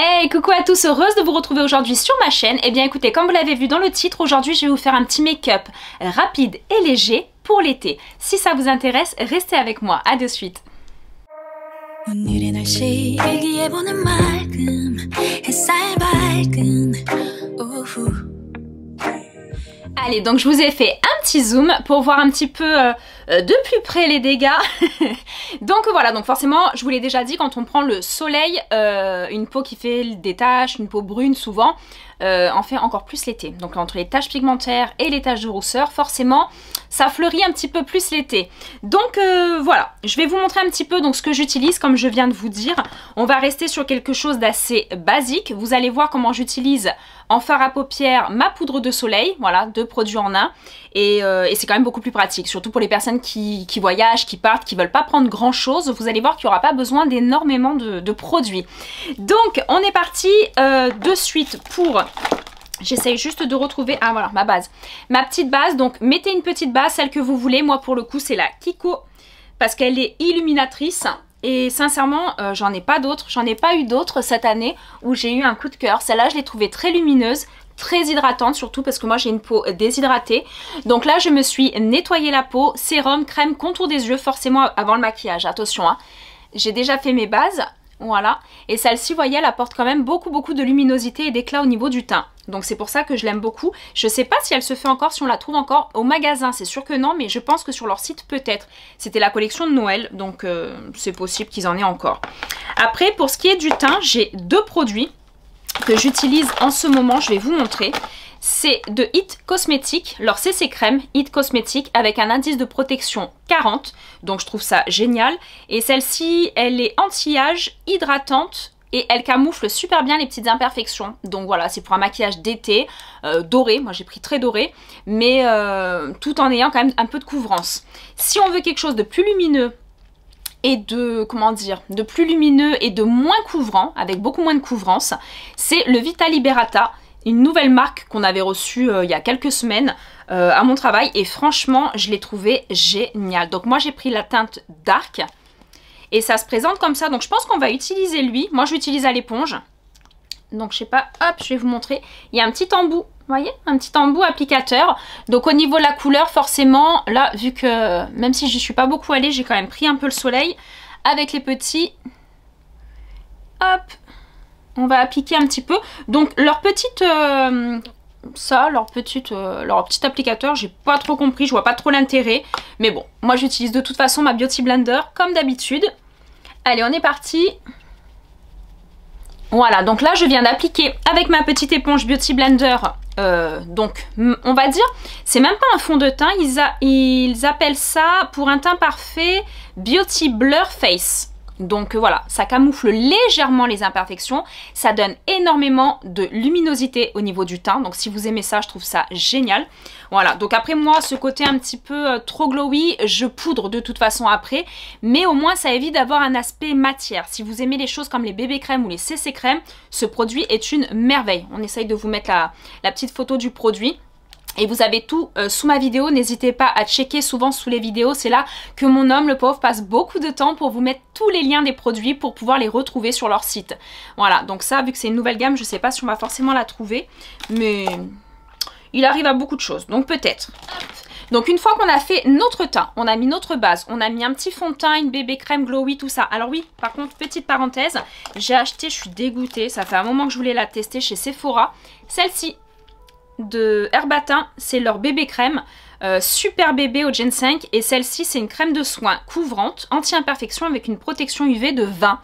Hey, coucou à tous, heureuse de vous retrouver aujourd'hui sur ma chaîne. Et bien écoutez, comme vous l'avez vu dans le titre, aujourd'hui je vais vous faire un petit make-up rapide et léger pour l'été. Si ça vous intéresse, restez avec moi, à de suite. Allez, donc je vous ai fait un petit zoom pour voir un petit peu de plus près les dégâts. Donc voilà, donc forcément, je vous l'ai déjà dit, quand on prend le soleil, une peau qui fait des taches, une peau brune souvent, en fait encore plus l'été. Donc entre les taches pigmentaires et les taches de rousseur, forcément, ça fleurit un petit peu plus l'été. Donc voilà, je vais vous montrer un petit peu donc, ce que j'utilise, comme je viens de vous dire. On va rester sur quelque chose d'assez basique. Vous allez voir comment j'utilise en fard à paupières ma poudre de soleil, voilà, 2 produits en un. Et c'est quand même beaucoup plus pratique, surtout pour les personnes qui voyagent, qui partent, qui veulent pas prendre grand chose. Vous allez voir qu'il n'y aura pas besoin d'énormément de produits. Donc on est parti de suite pour... J'essaye juste de retrouver, ah voilà, ma base. Ma petite base, donc mettez une petite base, celle que vous voulez. Moi pour le coup c'est la Kiko, parce qu'elle est illuminatrice. Et sincèrement, j'en ai pas d'autres. J'en ai pas eu d'autres cette année où j'ai eu un coup de cœur. Celle-là, je l'ai trouvée très lumineuse, très hydratante, surtout parce que moi j'ai une peau déshydratée. Donc là, je me suis nettoyé la peau, sérum, crème, contour des yeux, forcément avant le maquillage. Attention, hein. J'ai déjà fait mes bases. Voilà, et celle-ci, vous voyez, elle apporte quand même beaucoup de luminosité et d'éclat au niveau du teint. Donc c'est pour ça que je l'aime beaucoup. Je sais pas si elle se fait encore, si on la trouve encore au magasin, c'est sûr que non, mais je pense que sur leur site peut-être. C'était la collection de Noël, donc c'est possible qu'ils en aient encore. Après, pour ce qui est du teint, j'ai 2 produits que j'utilise en ce moment, je vais vous montrer. C'est de It Cosmetics, leur CC Crème It Cosmetics avec un indice de protection 40, donc je trouve ça génial. Et celle-ci, elle est anti-âge, hydratante et elle camoufle super bien les petites imperfections. Donc voilà, c'est pour un maquillage d'été, doré, moi j'ai pris très doré, mais tout en ayant quand même un peu de couvrance. Si on veut quelque chose de plus lumineux, et de, comment dire, de plus lumineux et de moins couvrant, avec beaucoup moins de couvrance, c'est le Vita Liberata. Une nouvelle marque qu'on avait reçue il y a quelques semaines à mon travail et franchement je l'ai trouvé génial. Donc moi j'ai pris la teinte Dark et ça se présente comme ça, donc je pense qu'on va utiliser lui. Moi je l'utilise à l'éponge, donc je sais pas, hop je vais vous montrer. Il y a un petit embout, vous voyez, un petit embout applicateur. Donc au niveau de la couleur forcément, là vu que même si j'y suis pas beaucoup allée, j'ai quand même pris un peu le soleil avec les petits, hop. On va appliquer un petit peu. Donc leur petite... leur petit applicateur, j'ai pas trop compris. Je vois pas trop l'intérêt. Mais bon, moi j'utilise de toute façon ma Beauty Blender comme d'habitude. Allez, on est parti. Voilà, donc là je viens d'appliquer avec ma petite éponge Beauty Blender. Donc on va dire, c'est même pas un fond de teint. Ils appellent ça pour un teint parfait Beauty Blur Face. Donc voilà, ça camoufle légèrement les imperfections, ça donne énormément de luminosité au niveau du teint, donc si vous aimez ça, je trouve ça génial. Voilà, donc après moi, ce côté un petit peu trop glowy, je poudre de toute façon après, mais au moins ça évite d'avoir un aspect matière. Si vous aimez les choses comme les bébés crèmes ou les CC crèmes, ce produit est une merveille. On essaye de vous mettre la petite photo du produit. Et vous avez tout sous ma vidéo, n'hésitez pas à checker souvent sous les vidéos, c'est là que mon homme, le pauvre, passe beaucoup de temps pour vous mettre tous les liens des produits pour pouvoir les retrouver sur leur site. Voilà, donc ça, vu que c'est une nouvelle gamme, je sais pas si on va forcément la trouver, mais il arrive à beaucoup de choses, donc peut-être. Donc une fois qu'on a fait notre teint, on a mis notre base, on a mis un petit fond de teint, une bébé crème glowy, tout ça. Alors oui, par contre, petite parenthèse, j'ai acheté, je suis dégoûtée, ça fait un moment que je voulais la tester chez Sephora, celle-ci de Herbatin, c'est leur bébé crème super bébé au ginseng, et celle-ci c'est une crème de soin couvrante anti-imperfection avec une protection UV de 20.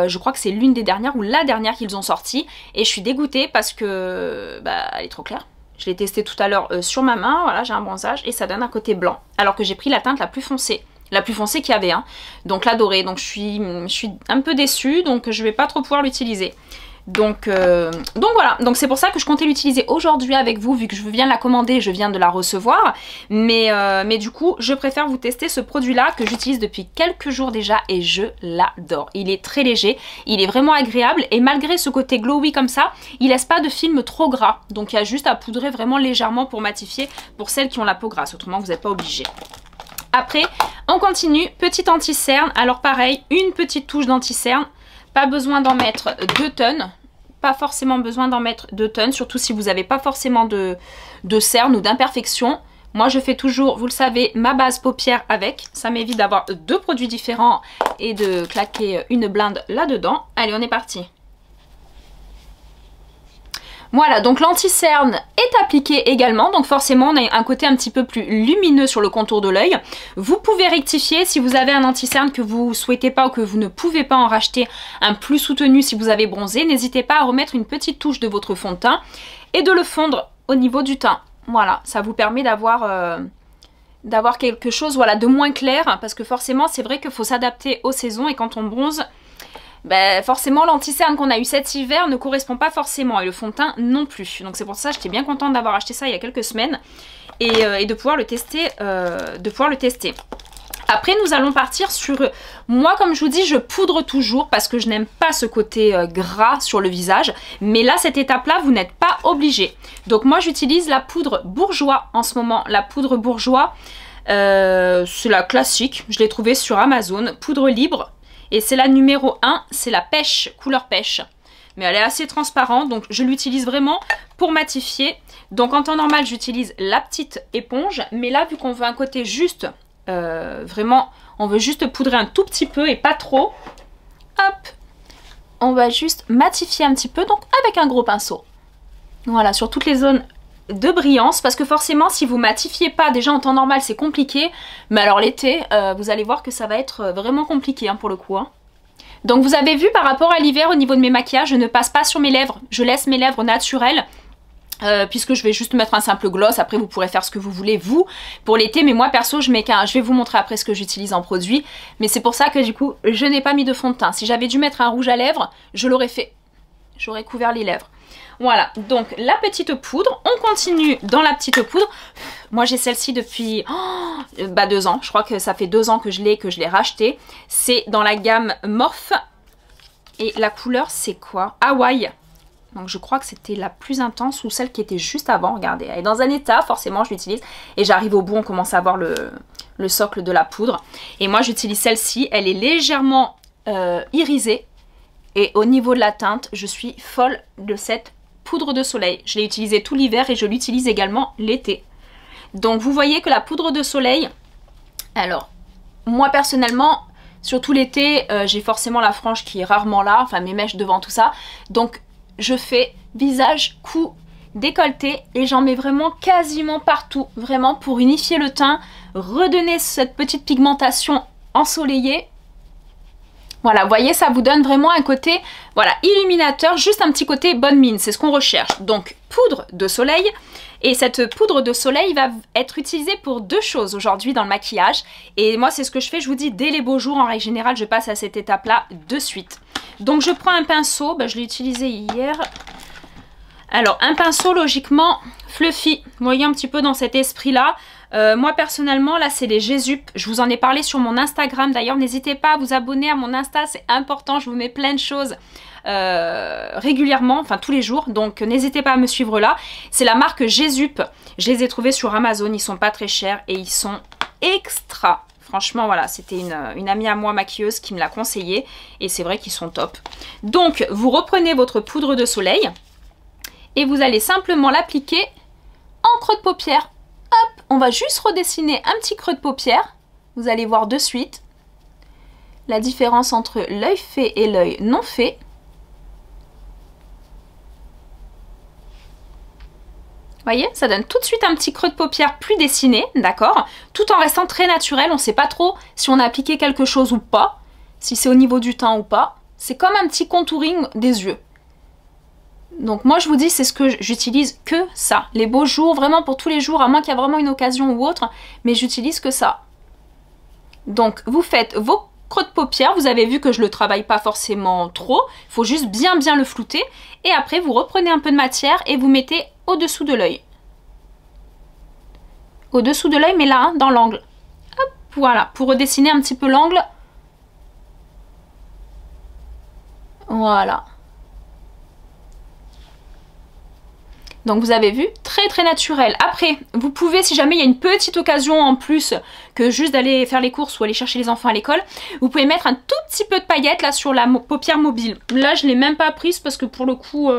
Je crois que c'est l'une des dernières ou la dernière qu'ils ont sorti et je suis dégoûtée parce que bah, elle est trop claire. Je l'ai testée tout à l'heure sur ma main, voilà, j'ai un bronzage et ça donne un côté blanc alors que j'ai pris la teinte la plus foncée qu'il y avait, hein. Donc la dorée, donc je suis un peu déçue, donc je vais pas trop pouvoir l'utiliser. Donc voilà, donc c'est pour ça que je comptais l'utiliser aujourd'hui avec vous, vu que je viens de la commander, je viens de la recevoir. Mais du coup, je préfère vous tester ce produit-là que j'utilise depuis quelques jours déjà et je l'adore. Il est très léger, il est vraiment agréable et malgré ce côté glowy comme ça, il laisse pas de film trop gras. Donc il y a juste à poudrer vraiment légèrement pour matifier pour celles qui ont la peau grasse, autrement vous n'êtes pas obligé. Après, on continue, petit anti-cerne. Alors pareil, une petite touche d'anti-cerne. Pas besoin d'en mettre 2 tonnes. Pas forcément besoin d'en mettre 2 tonnes, surtout si vous n'avez pas forcément de cernes ou d'imperfections. Moi je fais toujours, vous le savez, ma base paupière avec. Ça m'évite d'avoir 2 produits différents et de claquer une blinde là-dedans. Allez, on est parti. Voilà, donc l'anti-cerne est appliqué également, donc forcément on a un côté un petit peu plus lumineux sur le contour de l'œil. Vous pouvez rectifier si vous avez un anti-cerne que vous souhaitez pas ou que vous ne pouvez pas en racheter un plus soutenu si vous avez bronzé. N'hésitez pas à remettre une petite touche de votre fond de teint et de le fondre au niveau du teint. Voilà, ça vous permet d'avoir quelque chose, voilà, de moins clair, parce que forcément c'est vrai qu'il faut s'adapter aux saisons et quand on bronze, ben, forcément l'anti-cerne qu'on a eu cet hiver ne correspond pas forcément et le fond de teint non plus. Donc c'est pour ça que j'étais bien contente d'avoir acheté ça il y a quelques semaines et de pouvoir le tester. Après nous allons partir sur... Moi comme je vous dis je poudre toujours parce que je n'aime pas ce côté gras sur le visage. Mais là cette étape là vous n'êtes pas obligé. Donc moi j'utilise la poudre Bourjois en ce moment. La poudre Bourjois c'est la classique. Je l'ai trouvée sur Amazon. Poudre libre. Et c'est la numéro 1, c'est la pêche, couleur pêche. Mais elle est assez transparente, donc je l'utilise vraiment pour matifier. Donc en temps normal, j'utilise la petite éponge. Mais là, vu qu'on veut un côté juste, vraiment, on veut juste poudrer un tout petit peu et pas trop. Hop, on va juste matifier un petit peu, donc avec un gros pinceau. Voilà, sur toutes les zones de brillance, parce que forcément si vous matifiez pas déjà en temps normal c'est compliqué, mais alors l'été vous allez voir que ça va être vraiment compliqué hein, pour le coup hein. Donc vous avez vu par rapport à l'hiver au niveau de mes maquillages, je ne passe pas sur mes lèvres, je laisse mes lèvres naturelles puisque je vais juste mettre un simple gloss. Après vous pourrez faire ce que vous voulez vous pour l'été, mais moi perso je mets je vais vous montrer après ce que j'utilise en produit, mais c'est pour ça que du coup je n'ai pas mis de fond de teint. Si j'avais dû mettre un rouge à lèvres je l'aurais fait, j'aurais couvert les lèvres. Voilà, donc la petite poudre, on continue dans la petite poudre. Moi j'ai celle-ci depuis 2 ans, je crois que ça fait 2 ans que je l'ai rachetée. C'est dans la gamme Morphe et la couleur c'est quoi? Hawaii. Donc je crois que c'était la plus intense ou celle qui était juste avant, regardez. Elle est dans un état, forcément je l'utilise et j'arrive au bout, on commence à voir le socle de la poudre. Et moi j'utilise celle-ci, elle est légèrement irisée et au niveau de la teinte, je suis folle de cette poudre de soleil. Je l'ai utilisée tout l'hiver et je l'utilise également l'été. Donc vous voyez que la poudre de soleil, alors moi personnellement, surtout l'été, j'ai forcément la frange qui est rarement là, enfin mes mèches devant tout ça. Donc je fais visage, cou, décolleté et j'en mets vraiment quasiment partout, vraiment pour unifier le teint, redonner cette petite pigmentation ensoleillée. Voilà, vous voyez, ça vous donne vraiment un côté, voilà, illuminateur, juste un petit côté bonne mine, c'est ce qu'on recherche. Donc, poudre de soleil, et cette poudre de soleil va être utilisée pour 2 choses aujourd'hui dans le maquillage. Et moi, c'est ce que je fais, je vous dis, dès les beaux jours, en règle générale, je passe à cette étape-là de suite. Donc, je prends un pinceau, je l'ai utilisé hier. Alors, un pinceau, logiquement, fluffy, vous voyez un petit peu dans cet esprit-là. Moi personnellement là c'est les Gésup, je vous en ai parlé sur mon Instagram d'ailleurs, n'hésitez pas à vous abonner à mon Insta, c'est important, je vous mets plein de choses régulièrement, enfin tous les jours, donc n'hésitez pas à me suivre là. C'est la marque Gésup, je les ai trouvés sur Amazon, ils sont pas très chers et ils sont extra. Franchement voilà, c'était une amie à moi maquilleuse qui me l'a conseillé et c'est vrai qu'ils sont top. Donc vous reprenez votre poudre de soleil et vous allez simplement l'appliquer en creux de paupière. Hop, on va juste redessiner un petit creux de paupière. Vous allez voir de suite la différence entre l'œil fait et l'œil non fait. Vous voyez, ça donne tout de suite un petit creux de paupière plus dessiné, d'accord? Tout en restant très naturel, on ne sait pas trop si on a appliqué quelque chose ou pas, si c'est au niveau du teint ou pas. C'est comme un petit contouring des yeux. Donc moi je vous dis c'est ce que j'utilise que ça. Les beaux jours, vraiment pour tous les jours, à moins qu'il y ait vraiment une occasion ou autre, mais j'utilise que ça. Donc vous faites vos creux de paupière, vous avez vu que je le travaille pas forcément trop, il faut juste bien le flouter. Et après vous reprenez un peu de matière et vous mettez au-dessous de l'œil. Au-dessous de l'œil mais là, hein, dans l'angle. Hop, voilà, pour redessiner un petit peu l'angle. Voilà. Donc vous avez vu, très naturel. Après, vous pouvez, si jamais il y a une petite occasion en plus que juste d'aller faire les courses ou aller chercher les enfants à l'école, vous pouvez mettre un tout petit peu de paillettes là sur la paupière mobile. Là, je ne l'ai même pas prise parce que pour le coup,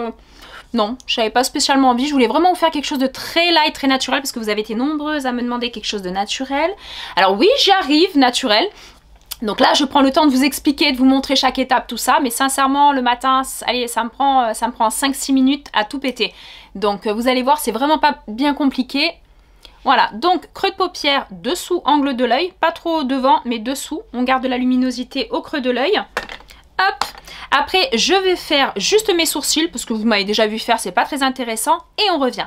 non, je n'avais pas spécialement envie. Je voulais vraiment vous faire quelque chose de très light, très naturel parce que vous avez été nombreuses à me demander quelque chose de naturel. Alors oui, j'y arrive, naturel. Donc là, je prends le temps de vous expliquer, de vous montrer chaque étape, tout ça. Mais sincèrement, le matin, allez, ça me prend 5-6 minutes à tout péter. Donc vous allez voir, c'est vraiment pas bien compliqué. Voilà, donc creux de paupière, dessous, angle de l'œil. Pas trop devant, mais dessous. On garde de la luminosité au creux de l'œil. Hop. Après, je vais faire juste mes sourcils, parce que vous m'avez déjà vu faire, c'est pas très intéressant. Et on revient.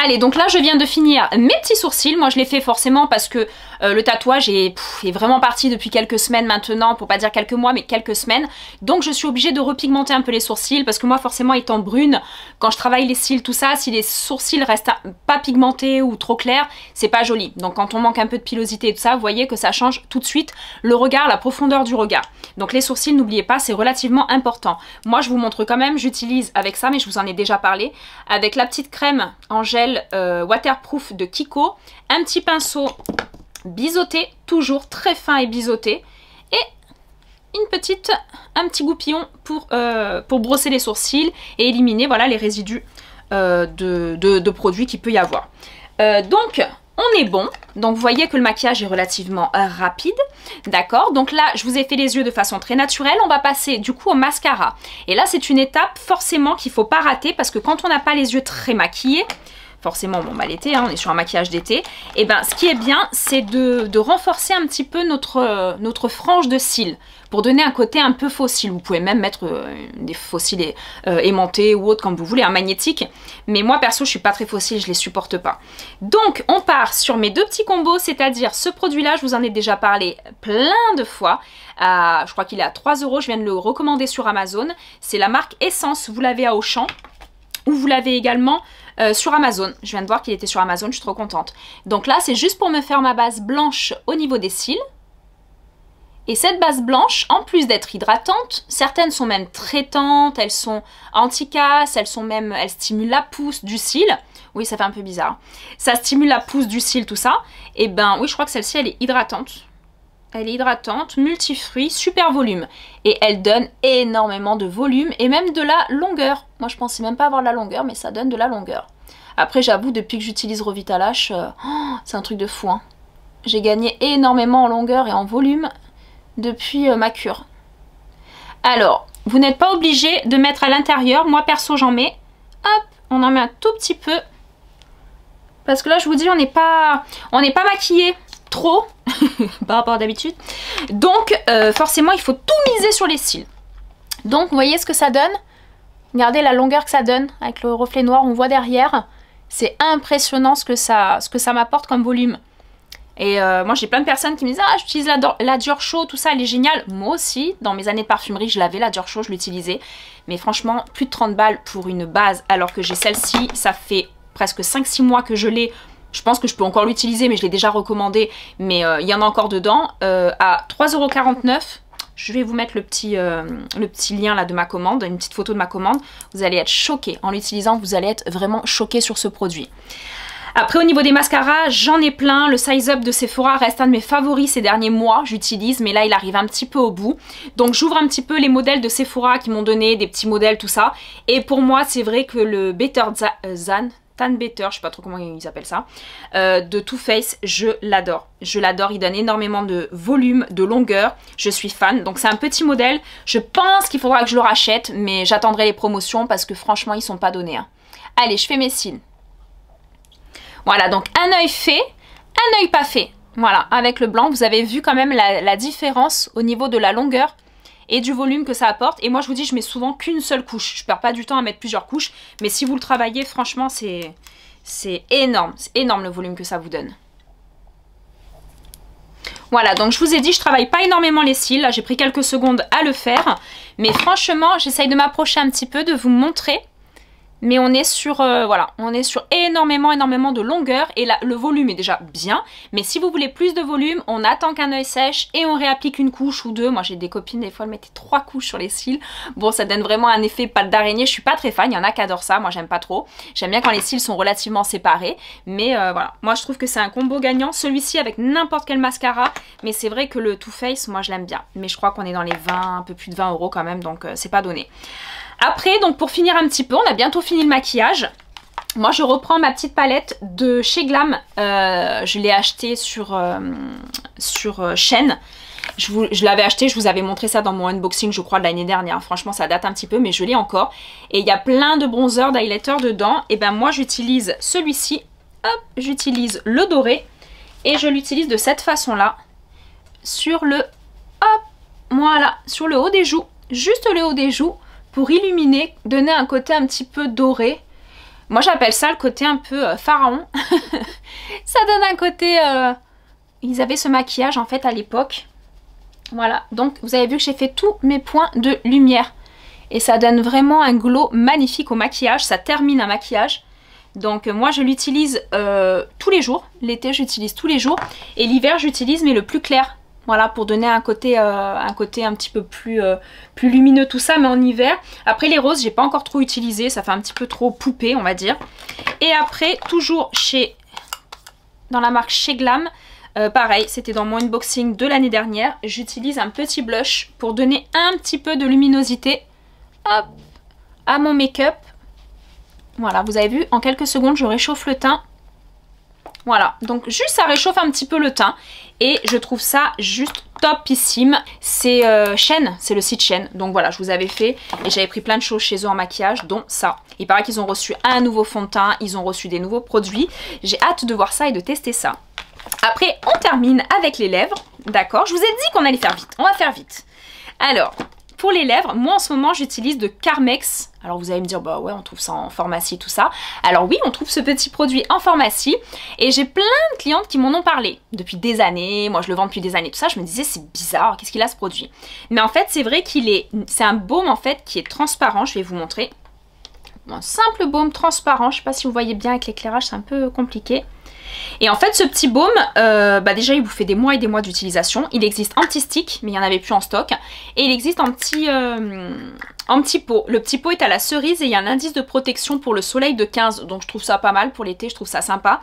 Allez, donc là je viens de finir mes petits sourcils. Moi je les fais forcément parce que le tatouage est vraiment parti depuis quelques semaines maintenant, pour pas dire quelques mois mais quelques semaines. Donc je suis obligée de repigmenter un peu les sourcils parce que moi forcément étant brune, quand je travaille les cils tout ça, si les sourcils restent pas pigmentés ou trop clairs, c'est pas joli. Donc quand on manque un peu de pilosité et tout ça, vous voyez que ça change tout de suite le regard, la profondeur du regard. Donc les sourcils, n'oubliez pas, c'est relativement important. Moi je vous montre quand même, j'utilise avec ça, mais je vous en ai déjà parlé, avec la petite crème en gel waterproof de Kiko, un petit pinceau biseauté, toujours très fin et biseauté, et un petit goupillon pour brosser les sourcils et éliminer voilà, les résidus de produits qu'il peut y avoir. Donc on est bon, donc vous voyez que le maquillage est relativement rapide, d'accord? Donc là je vous ai fait les yeux de façon très naturelle, on va passer du coup au mascara. Et là c'est une étape forcément qu'il ne faut pas rater parce que quand on n'a pas les yeux très maquillés, forcément, bon bah l'été, hein, on est sur un maquillage d'été, et ben ce qui est bien, c'est de renforcer un petit peu notre frange de cils, pour donner un côté un peu faux cils. Vous pouvez même mettre des faux cils aimantés ou autres comme vous voulez, un magnétique, mais moi perso je suis pas très faux cils, je les supporte pas. Donc on part sur mes deux petits combos, c'est-à-dire ce produit-là, je vous en ai déjà parlé plein de fois, je crois qu'il est à 3 €, je viens de le recommander sur Amazon, c'est la marque Essence, vous l'avez à Auchan, ou vous l'avez également sur Amazon. Je viens de voir qu'il était sur Amazon, je suis trop contente. Donc là, c'est juste pour me faire ma base blanche au niveau des cils. Et cette base blanche, en plus d'être hydratante, certaines sont même traitantes, elles sont anti-casse, elles stimulent la pousse du cil. Oui, ça fait un peu bizarre. Ça stimule la pousse du cil, tout ça. Et ben oui, je crois que celle-ci, elle est hydratante. Elle est hydratante, multifruits, super volume. Et elle donne énormément de volume et même de la longueur. Moi, je pensais même pas avoir la longueur, mais ça donne de la longueur. Après, j'avoue, depuis que j'utilise Revitalash, c'est un truc de fou. Hein. J'ai gagné énormément en longueur et en volume depuis ma cure. Alors, vous n'êtes pas obligé de mettre à l'intérieur. Moi, perso, j'en mets. Hop, on en met un tout petit peu. Parce que là, je vous dis, on n'est pas maquillé trop par rapport à d'habitude. Donc, forcément, il faut tout miser sur les cils. Donc, vous voyez ce que ça donne? Regardez la longueur que ça donne avec le reflet noir, on voit derrière. C'est impressionnant ce que ça m'apporte comme volume. Et moi, j'ai plein de personnes qui me disent « Ah, j'utilise la Dior Show, tout ça, elle est géniale. » Moi aussi, dans mes années de parfumerie, je l'avais, la Dior Show, je l'utilisais. Mais franchement, plus de 30 balles pour une base, alors que j'ai celle-ci, ça fait presque 5-6 mois que je l'ai. Je pense que je peux encore l'utiliser, mais je l'ai déjà recommandé. Mais il y en a encore dedans. À 3,49 €. Je vais vous mettre le petit lien là de ma commande, une petite photo de ma commande. Vous allez être choqués. En l'utilisant, vous allez être vraiment choqués sur ce produit. Après, au niveau des mascaras, j'en ai plein. Le Size Up de Sephora reste un de mes favoris ces derniers mois. J'utilise, mais là, il arrive un petit peu au bout. Donc, j'ouvre un petit peu les modèles de Sephora qui m'ont donné, des petits modèles, tout ça. Et pour moi, c'est vrai que le Better Tan Better, je sais pas trop comment ils appellent ça, de Too Faced, je l'adore. Je l'adore, il donne énormément de volume, de longueur, je suis fan. Donc c'est un petit modèle, je pense qu'il faudra que je le rachète, mais j'attendrai les promotions parce que franchement, ils sont pas donnés. Hein. Allez, je fais mes cils. Voilà, donc un œil fait, un œil pas fait. Voilà, avec le blanc, vous avez vu quand même la différence au niveau de la longueur et du volume que ça apporte. Et moi, je vous dis, je mets souvent qu'une seule couche. Je perds pas du temps à mettre plusieurs couches. Mais si vous le travaillez, franchement, c'est énorme. C'est énorme le volume que ça vous donne. Voilà, donc je vous ai dit, je travaille pas énormément les cils. Là, j'ai pris quelques secondes à le faire. Mais franchement, j'essaye de m'approcher un petit peu, de vous montrer Mais on est sur, voilà, on est sur énormément de longueur et là, le volume est déjà bien. Mais si vous voulez plus de volume, on attend qu'un œil sèche et on réapplique une couche ou deux. Moi, j'ai des copines, des fois, elles mettaient 3 couches sur les cils. Bon, ça donne vraiment un effet pâte d'araignée. Je suis pas très fan, il y en a qui adorent ça. Moi, j'aime pas trop. J'aime bien quand les cils sont relativement séparés. Mais voilà, moi, je trouve que c'est un combo gagnant. Celui-ci avec n'importe quel mascara. Mais c'est vrai que le Too Faced, moi, je l'aime bien. Mais je crois qu'on est dans les 20, un peu plus de 20 € quand même. Donc, c'est pas donné. Après, donc pour finir un petit peu, on a bientôt fini le maquillage. Moi, je reprends ma petite palette de chez Glam. Je l'ai achetée sur Shein. Je l'avais acheté, je vous avais montré ça dans mon unboxing, je crois, de l'année dernière. Franchement, ça date un petit peu, mais je l'ai encore. Et il y a plein de bronzers, d'highlighters dedans. Et ben moi, j'utilise celui-ci. Hop, j'utilise le doré. Et je l'utilise de cette façon-là. Sur le... Hop, voilà, sur le haut des joues. Juste le haut des joues. Pour illuminer, donner un côté un petit peu doré. Moi j'appelle ça le côté un peu pharaon. Ça donne un côté... Ils avaient ce maquillage en fait à l'époque. Voilà, donc vous avez vu que j'ai fait tous mes points de lumière. Et ça donne vraiment un glow magnifique au maquillage. Ça termine un maquillage. Donc moi je l'utilise tous les jours. L'été j'utilise tous les jours. Et l'hiver j'utilise mais le plus clair. Voilà, pour donner un côté un petit peu plus lumineux tout ça, mais en hiver. Après les roses, j'ai pas encore trop utilisé, ça fait un petit peu trop poupée, on va dire. Et après, toujours dans la marque chez Glam, pareil, c'était dans mon unboxing de l'année dernière. J'utilise un petit blush pour donner un petit peu de luminosité, hop, à mon make-up. Voilà, vous avez vu, en quelques secondes, je réchauffe le teint. Voilà, donc juste ça réchauffe un petit peu le teint et je trouve ça juste topissime. C'est Shein, c'est le site Shein, donc voilà, je vous avais fait et j'avais pris plein de choses chez eux en maquillage, dont ça. Il paraît qu'ils ont reçu un nouveau fond de teint, ils ont reçu des nouveaux produits. J'ai hâte de voir ça et de tester ça. Après, on termine avec les lèvres, d'accord? Je vous ai dit qu'on allait faire vite, on va faire vite. Alors... Pour les lèvres, moi en ce moment j'utilise de Carmex. Alors vous allez me dire, bah ouais, on trouve ça en pharmacie, tout ça. Alors oui, on trouve ce petit produit en pharmacie. Et j'ai plein de clientes qui m'en ont parlé depuis des années. Moi je le vends depuis des années, tout ça. Je me disais, c'est bizarre, qu'est-ce qu'il a ce produit? Mais en fait, c'est vrai c'est un baume en fait qui est transparent. Je vais vous montrer. Un simple baume transparent. Je sais pas si vous voyez bien avec l'éclairage, c'est un peu compliqué. Et en fait ce petit baume, déjà il vous fait des mois et des mois d'utilisation. Il existe en petit stick, mais il n'y en avait plus en stock. Et il existe en petit pot. Le petit pot est à la cerise et il y a un indice de protection pour le soleil de 15. Donc je trouve ça pas mal pour l'été, je trouve ça sympa.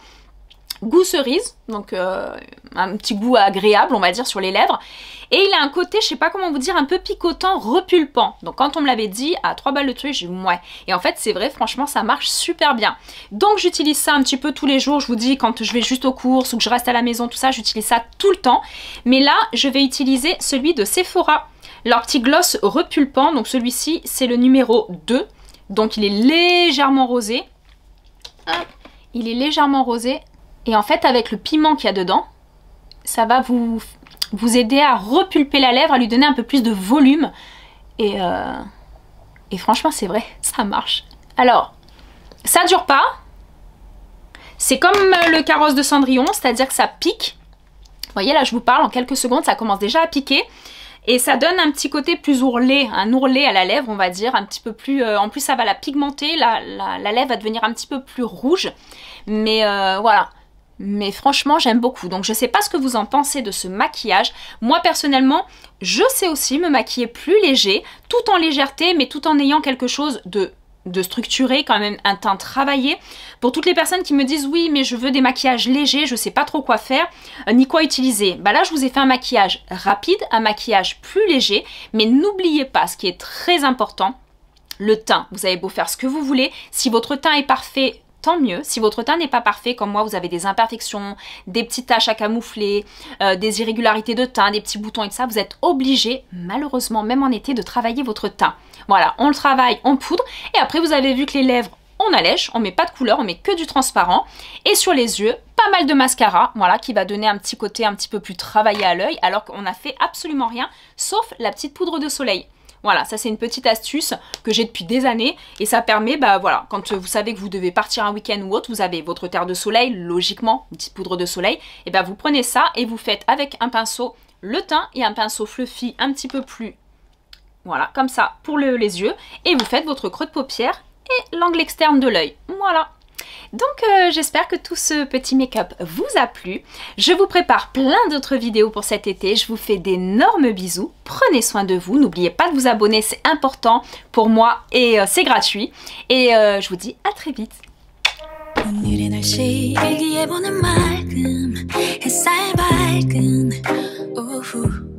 Goût cerise, donc un petit goût agréable on va dire sur les lèvres. Et il a un côté, je sais pas comment vous dire, un peu picotant, repulpant. Donc quand on me l'avait dit à 3 balles le truc, j'ai dit ouais. Et en fait c'est vrai, franchement ça marche super bien. Donc j'utilise ça un petit peu tous les jours, je vous dis quand je vais juste aux courses ou que je reste à la maison, tout ça, j'utilise ça tout le temps. Mais là je vais utiliser celui de Sephora, leur petit gloss repulpant. Donc celui-ci c'est le numéro 2, donc il est légèrement rosé. Hop, il est légèrement rosé. Et en fait, avec le piment qu'il y a dedans, ça va vous aider à repulper la lèvre, à lui donner un peu plus de volume. Et franchement, c'est vrai, ça marche. Alors, ça dure pas. C'est comme le carrosse de Cendrillon, c'est-à-dire que ça pique. Vous voyez, là, je vous parle, en quelques secondes, ça commence déjà à piquer. Et ça donne un petit côté plus ourlé, un ourlé à la lèvre, on va dire, un petit peu plus... en plus, ça va la pigmenter, la lèvre va devenir un petit peu plus rouge. Mais voilà... Mais franchement, j'aime beaucoup. Donc, je sais pas ce que vous en pensez de ce maquillage. Moi, personnellement, je sais aussi me maquiller plus léger, tout en légèreté, mais tout en ayant quelque chose de structuré, quand même un teint travaillé. Pour toutes les personnes qui me disent oui, mais je veux des maquillages légers, je sais pas trop quoi faire, ni quoi utiliser. Bah là, je vous ai fait un maquillage rapide, un maquillage plus léger, mais n'oubliez pas, ce qui est très important, le teint. Vous avez beau faire ce que vous voulez, si votre teint est parfait, tant mieux. Si votre teint n'est pas parfait, comme moi, vous avez des imperfections, des petites taches à camoufler, des irrégularités de teint, des petits boutons et tout ça, vous êtes obligé, malheureusement, même en été, de travailler votre teint. Voilà, on le travaille, on poudre, et après vous avez vu que les lèvres, on allège, on met pas de couleur, on met que du transparent, et sur les yeux, pas mal de mascara, voilà, qui va donner un petit côté un petit peu plus travaillé à l'œil, alors qu'on n'a fait absolument rien, sauf la petite poudre de soleil. Voilà, ça c'est une petite astuce que j'ai depuis des années et ça permet, bah voilà, quand vous savez que vous devez partir un week-end ou autre, vous avez votre terre de soleil, logiquement, une petite poudre de soleil, et ben vous prenez ça et vous faites avec un pinceau le teint et un pinceau fluffy un petit peu plus, voilà, comme ça, pour les yeux, et vous faites votre creux de paupière et l'angle externe de l'œil. Voilà. Donc j'espère que tout ce petit make-up vous a plu. Je vous prépare plein d'autres vidéos pour cet été. Je vous fais d'énormes bisous. Prenez soin de vous. N'oubliez pas de vous abonner, c'est important pour moi et c'est gratuit. Et je vous dis à très vite. 오늘의 날씨 일기예보는 맑음 햇살 밝은 오후